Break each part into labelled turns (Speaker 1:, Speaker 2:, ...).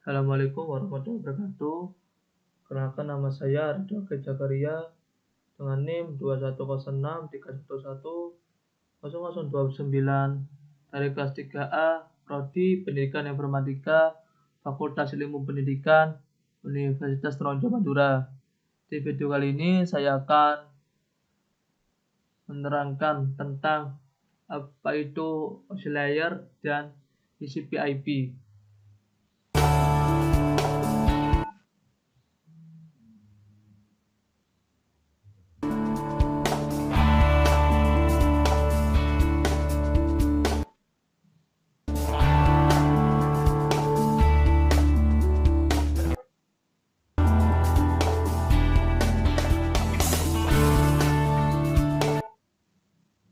Speaker 1: Assalamualaikum warahmatullahi wabarakatuh. Kenalkan, nama saya Ridho Zakaria dengan NIM 21063110029 dari kelas 3A Prodi Pendidikan Informatika Fakultas Ilmu Pendidikan Universitas Tronco Madura. Di video kali ini saya akan menerangkan tentang apa itu oscillator dan TCP/IP.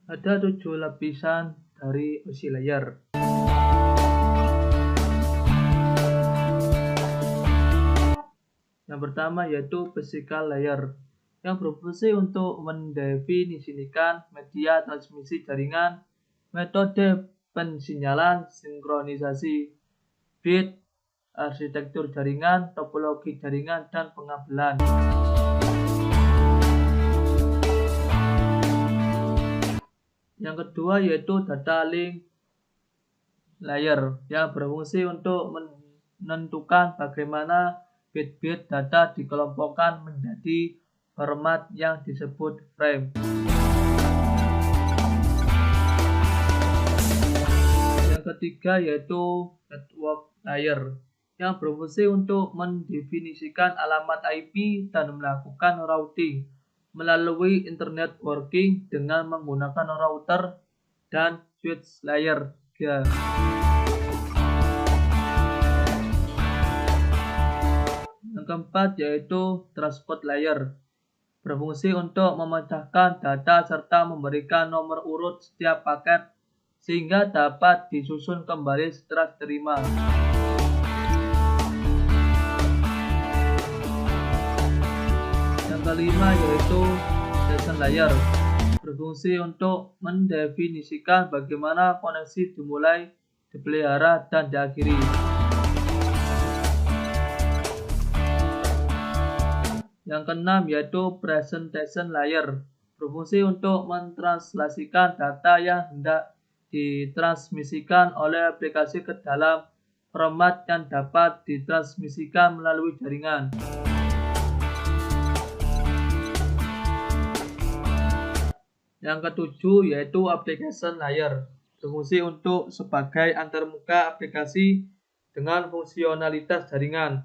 Speaker 1: Ada 7 lapisan dari oscillator. Yang pertama yaitu physical layer, yang berfungsi untuk mendefinisikan media transmisi jaringan, metode pensinyalan, sinkronisasi bit, arsitektur jaringan, topologi jaringan, dan pengabelan. Yang kedua yaitu data link layer, yang berfungsi untuk menentukan bagaimana bit-bit data dikelompokkan menjadi format yang disebut frame. Yang ketiga yaitu network layer, yang berfungsi untuk mendefinisikan alamat IP dan melakukan routing melalui internet working dengan menggunakan router dan switch layer 3. Yang keempat yaitu transport layer, berfungsi untuk memecahkan data serta memberikan nomor urut setiap paket sehingga dapat disusun kembali setelah diterima. Yang kelima yaitu session layer, berfungsi untuk mendefinisikan bagaimana koneksi dimulai, dipelihara, dan diakhiri. Yang keenam yaitu presentation layer, berfungsi untuk mentranslasikan data yang hendak ditransmisikan oleh aplikasi ke dalam format yang dapat ditransmisikan melalui jaringan. Yang ketujuh yaitu application layer, berfungsi untuk sebagai antarmuka aplikasi dengan fungsionalitas jaringan,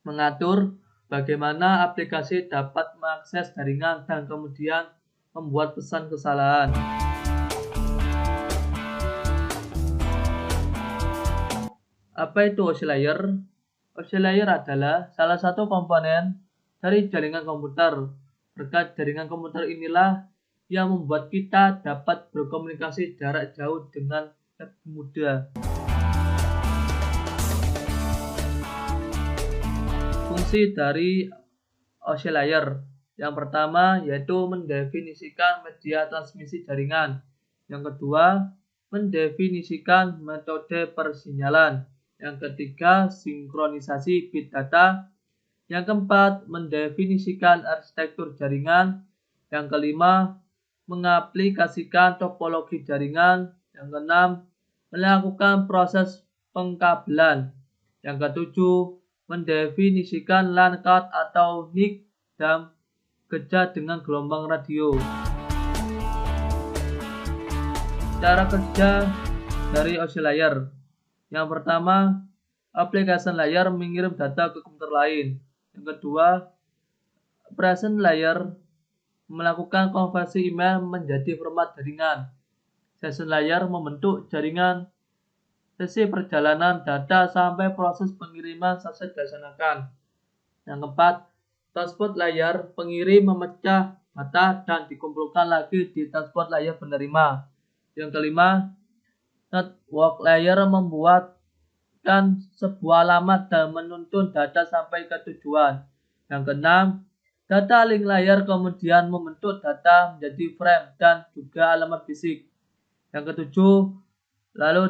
Speaker 1: mengatur bagaimana aplikasi dapat mengakses jaringan dan kemudian membuat pesan kesalahan. Apa itu oscillator? Oscillator adalah salah satu komponen dari jaringan komputer. Berkat jaringan komputer inilah yang membuat kita dapat berkomunikasi jarak jauh dengan lebih mudah. Fungsi dari oscillator yang pertama yaitu mendefinisikan media transmisi jaringan. Yang kedua, mendefinisikan metode persinyalan. Yang ketiga, sinkronisasi bit data. Yang keempat, mendefinisikan arsitektur jaringan. Yang kelima, mengaplikasikan topologi jaringan. Yang keenam, melakukan proses pengkabelan. Yang ketujuh, mendefinisikan LAN card atau NIC dan kerja dengan gelombang radio. Cara kerja dari oscillator. Yang pertama, application layer mengirim data ke komputer lain. Yang kedua, present layer melakukan konversi email menjadi format jaringan. Session layer membentuk jaringan sesi perjalanan data sampai proses pengiriman selesai dilaksanakan. Yang keempat, transport layer pengirim memecah data dan dikumpulkan lagi di transport layer penerima. Yang kelima, network layer membuatkan sebuah alamat dan menuntun data sampai ke tujuan. Yang keenam, data link layer kemudian membentuk data menjadi frame dan juga alamat fisik. Yang ketujuh, lalu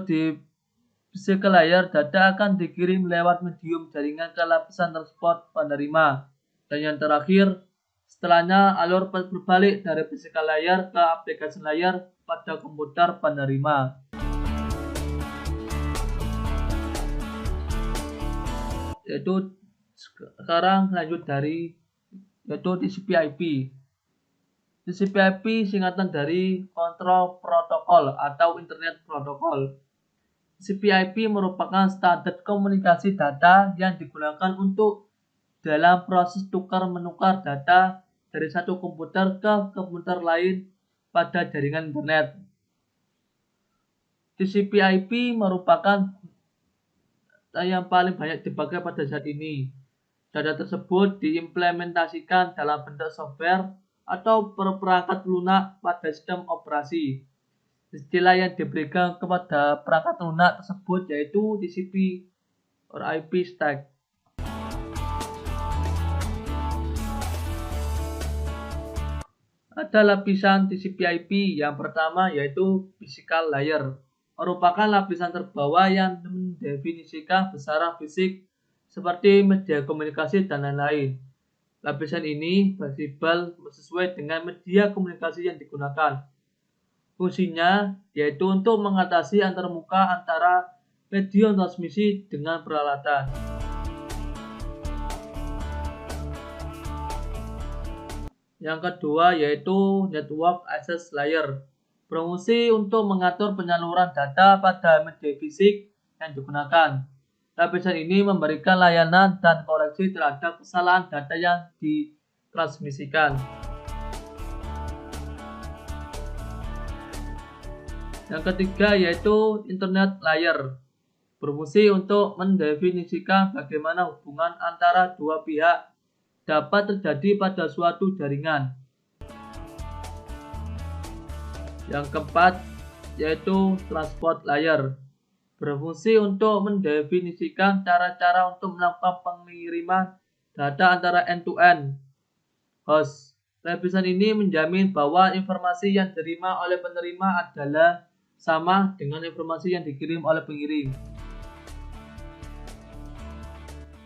Speaker 1: Physical layer, data akan dikirim lewat medium jaringan ke lapisan transport penerima. Dan yang terakhir, setelahnya alur berbalik dari physical layer ke application layer pada komputer penerima. Yaitu sekarang lanjut dari TCP/IP. TCP/IP singkatan dari Control Protocol atau Internet Protocol. TCP/IP merupakan standar komunikasi data yang digunakan untuk dalam proses tukar-menukar data dari satu komputer ke komputer lain pada jaringan internet. TCP/IP merupakan yang paling banyak dipakai pada saat ini. Data tersebut diimplementasikan dalam bentuk software atau perangkat lunak pada sistem operasi. Istilah yang diberikan kepada perangkat lunak tersebut yaitu TCP or IP stack. Ada lapisan TCP/IP. Yang pertama yaitu physical layer, merupakan lapisan terbawah yang mendefinisikan besaran fisik seperti media komunikasi dan lain-lain. Lapisan ini fleksibel sesuai dengan media komunikasi yang digunakan. Fungsinya yaitu untuk mengatasi antarmuka antara medium transmisi dengan peralatan. Yang kedua yaitu Network Access Layer, berfungsi untuk mengatur penyaluran data pada media fisik yang digunakan. Lapisan ini memberikan layanan dan koreksi terhadap kesalahan data yang ditransmisikan. Yang ketiga yaitu Internet Layer, berfungsi untuk mendefinisikan bagaimana hubungan antara dua pihak dapat terjadi pada suatu jaringan. Yang keempat yaitu Transport Layer, berfungsi untuk mendefinisikan cara-cara untuk melakukan pengiriman data antara end-to-end host. Lapisan ini menjamin bahwa informasi yang diterima oleh penerima adalah sama dengan informasi yang dikirim oleh pengirim.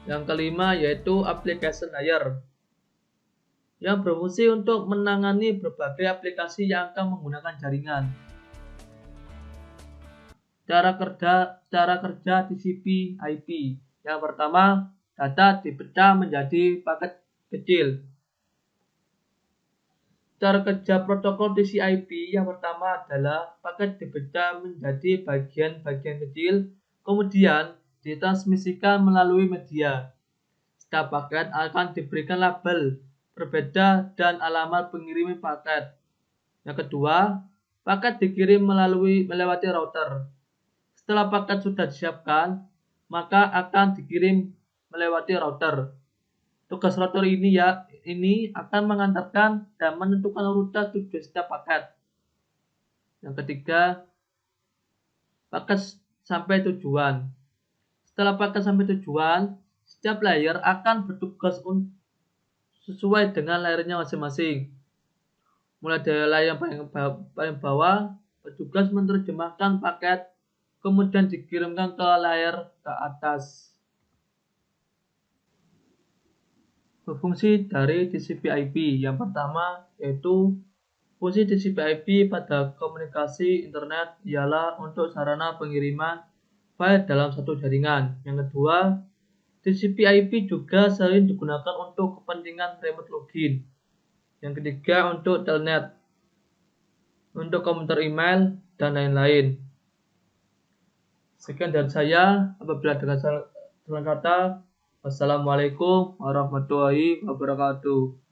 Speaker 1: Yang kelima yaitu Application Layer, yang berfungsi untuk menangani berbagai aplikasi yang akan menggunakan jaringan. Cara kerja TCP/IP. Yang pertama, data dipecah menjadi paket kecil. Cara kerja protokol TCP/IP yang pertama adalah paket dipecah menjadi bagian-bagian kecil, kemudian ditransmisikan melalui media. Setiap paket akan diberikan label berbeda dan alamat pengirim paket. Yang kedua, paket dikirim melewati router. Setelah paket sudah disiapkan, maka akan dikirim melewati router. Tugas router ini akan mengantarkan dan menentukan rute tujuan setiap paket. Yang ketiga, paket sampai tujuan. Setelah paket sampai tujuan, setiap layer akan bertugas sesuai dengan layernya masing-masing. Mulai dari layer yang paling bawah, petugas menerjemahkan paket, kemudian dikirimkan ke layer ke atas. Fungsi dari TCP/IP yang pertama yaitu fungsi TCP/IP pada komunikasi internet ialah untuk sarana pengiriman file dalam satu jaringan. Yang kedua, TCP/IP juga sering digunakan untuk kepentingan remote login. Yang ketiga untuk telnet, untuk komputer email dan lain-lain. Sekian dari saya. Apabila dengan salah kata, wassalamualaikum warahmatullahi wabarakatuh.